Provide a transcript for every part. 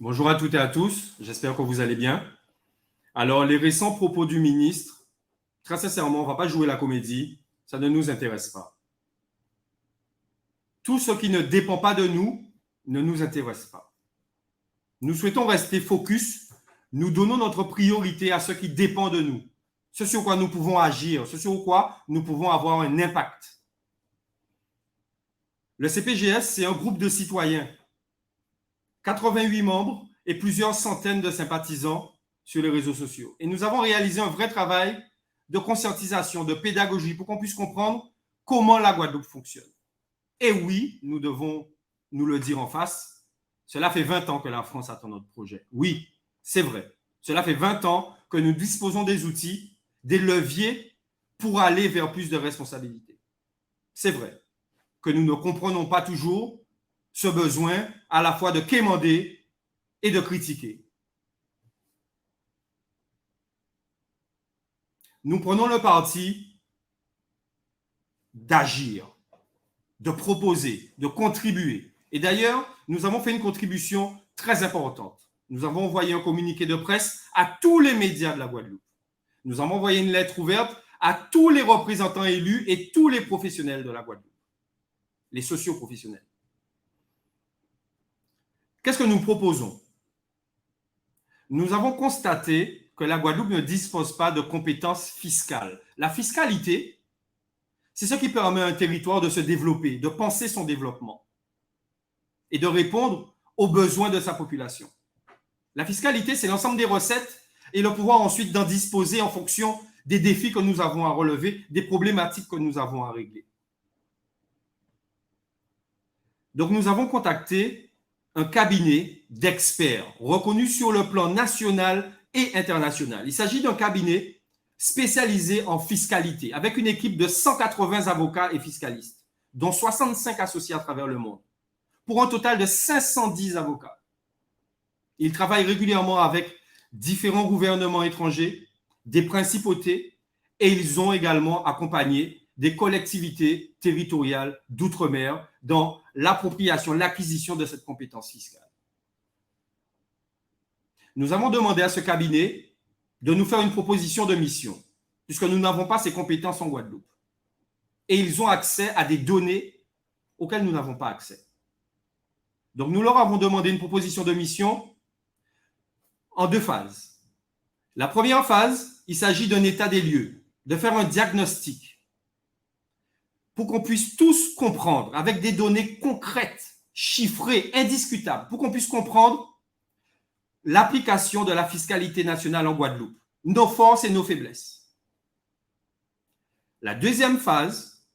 Bonjour à toutes et à tous, j'espère que vous allez bien. Alors, les récents propos du ministre, très sincèrement, on ne va pas jouer la comédie, ça ne nous intéresse pas. Tout ce qui ne dépend pas de nous ne nous intéresse pas. Nous souhaitons rester focus, nous donnons notre priorité à ce qui dépend de nous, ce sur quoi nous pouvons agir, ce sur quoi nous pouvons avoir un impact. Le CPGS, c'est un groupe de citoyens, 88 membres et plusieurs centaines de sympathisants sur les réseaux sociaux. Et nous avons réalisé un vrai travail de conscientisation, de pédagogie pour qu'on puisse comprendre comment la Guadeloupe fonctionne. Et oui, nous devons nous le dire en face, cela fait 20 ans que la France attend notre projet. Oui, c'est vrai. Cela fait 20 ans que nous disposons des outils, des leviers pour aller vers plus de responsabilités. C'est vrai que nous ne comprenons pas toujours ce besoin à la fois de quémander et de critiquer. Nous prenons le parti d'agir, de proposer, de contribuer. Et d'ailleurs, nous avons fait une contribution très importante. Nous avons envoyé un communiqué de presse à tous les médias de la Guadeloupe. Nous avons envoyé une lettre ouverte à tous les représentants élus et tous les professionnels de la Guadeloupe, les socioprofessionnels. Qu'est-ce que nous proposons? Nous avons constaté que la Guadeloupe ne dispose pas de compétences fiscales. La fiscalité, c'est ce qui permet à un territoire de se développer, de penser son développement et de répondre aux besoins de sa population. La fiscalité, c'est l'ensemble des recettes et le pouvoir ensuite d'en disposer en fonction des défis que nous avons à relever, des problématiques que nous avons à régler. Donc, nous avons contacté un cabinet d'experts reconnu sur le plan national et international. Il s'agit d'un cabinet spécialisé en fiscalité, avec une équipe de 180 avocats et fiscalistes, dont 65 associés à travers le monde, pour un total de 510 avocats. Ils travaillent régulièrement avec différents gouvernements étrangers, des principautés, et ils ont également accompagné des collectivités territoriales d'outre-mer dans l'appropriation, l'acquisition de cette compétence fiscale. Nous avons demandé à ce cabinet de nous faire une proposition de mission, puisque nous n'avons pas ces compétences en Guadeloupe. Et ils ont accès à des données auxquelles nous n'avons pas accès. Donc nous leur avons demandé une proposition de mission en deux phases. La première phase, il s'agit d'un état des lieux, de faire un diagnostic pour qu'on puisse tous comprendre avec des données concrètes, chiffrées, indiscutables, pour qu'on puisse comprendre l'application de la fiscalité nationale en Guadeloupe, nos forces et nos faiblesses. La deuxième phase,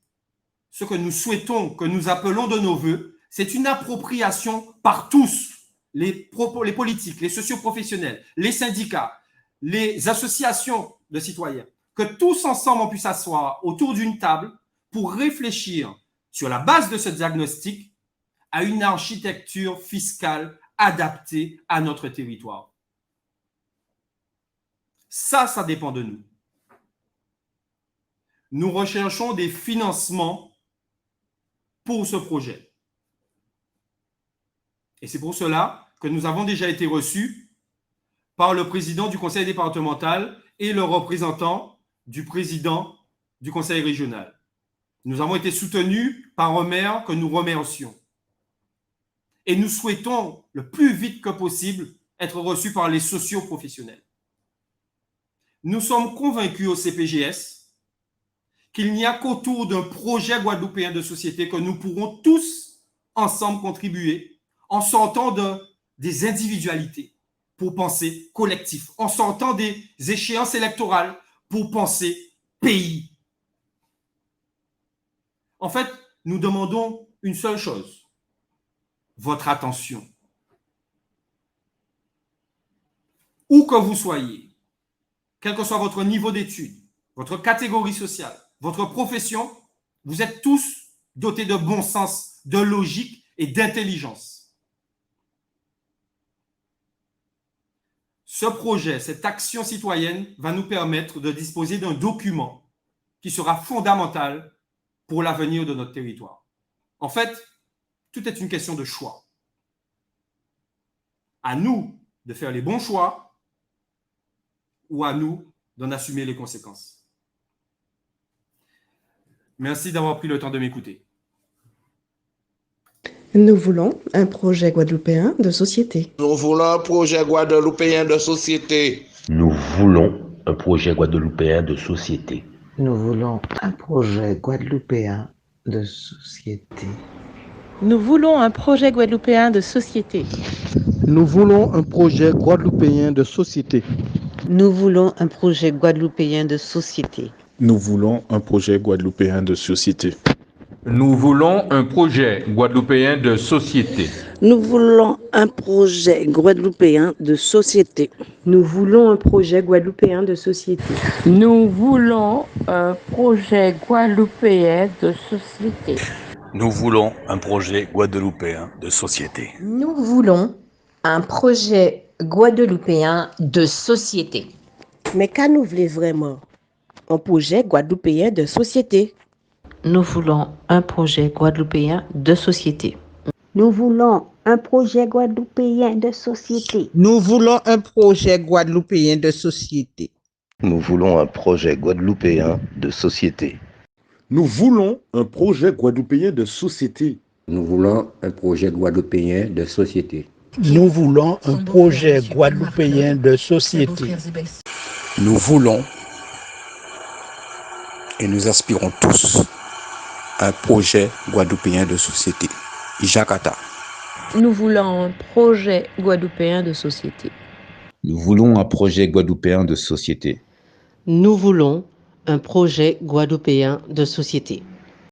ce que nous souhaitons, que nous appelons de nos voeux, c'est une appropriation par tous, les politiques, les socioprofessionnels, les syndicats, les associations de citoyens, que tous ensemble on puisse s'asseoir autour d'une table pour réfléchir sur la base de ce diagnostic à une architecture fiscale adaptée à notre territoire. Ça dépend de nous. Nous recherchons des financements pour ce projet. Et c'est pour cela que nous avons déjà été reçus par le président du conseil départemental et le représentant du président du conseil régional. Nous avons été soutenus par un maire que nous remercions. Et nous souhaitons le plus vite que possible être reçus par les socioprofessionnels. Nous sommes convaincus au CPGS qu'il n'y a qu'autour d'un projet guadeloupéen de société que nous pourrons tous ensemble contribuer en sortant des individualités pour penser collectif, en sortant des échéances électorales pour penser pays. En fait, nous demandons une seule chose, votre attention. Où que vous soyez, quel que soit votre niveau d'études, votre catégorie sociale, votre profession, vous êtes tous dotés de bon sens, de logique et d'intelligence. Ce projet, cette action citoyenne va nous permettre de disposer d'un document qui sera fondamental pour l'avenir de notre territoire. En fait, tout est une question de choix. À nous de faire les bons choix ou à nous d'en assumer les conséquences. Merci d'avoir pris le temps de m'écouter. Nous voulons un projet guadeloupéen de société. Nous voulons un projet guadeloupéen de société. Nous voulons un projet guadeloupéen de société. Nous voulons un projet guadeloupéen de société. Nous voulons un projet guadeloupéen de société. Nous voulons un projet guadeloupéen de société. Nous voulons un projet guadeloupéen de société. Nous voulons un projet guadeloupéen de société. Nous voulons un projet guadeloupéen de société. Nous voulons un projet guadeloupéen de société. Nous voulons un projet guadeloupéen de société. Nous voulons un projet guadeloupéen de société. Nous voulons un projet guadeloupéen de société. Nous voulons un projet guadeloupéen de société. Mais qu'à nous voulons vraiment? Un projet guadeloupéen de société. Nous voulons un projet guadeloupéen de société. Nous voulons un projet guadeloupéen de société. Nous voulons un projet guadeloupéen de société. Nous voulons un projet guadeloupéen de société. Nous voulons un projet guadeloupéen de société. Nous voulons un projet guadeloupéen de société. Nous voulons un projet guadeloupéen de société. Nous voulons et nous aspirons tous à un projet guadeloupéen de société. Jakarta. Nous voulons un projet guadeloupéen de société. Nous voulons un projet guadeloupéen de société. Nous voulons un projet guadeloupéen de société.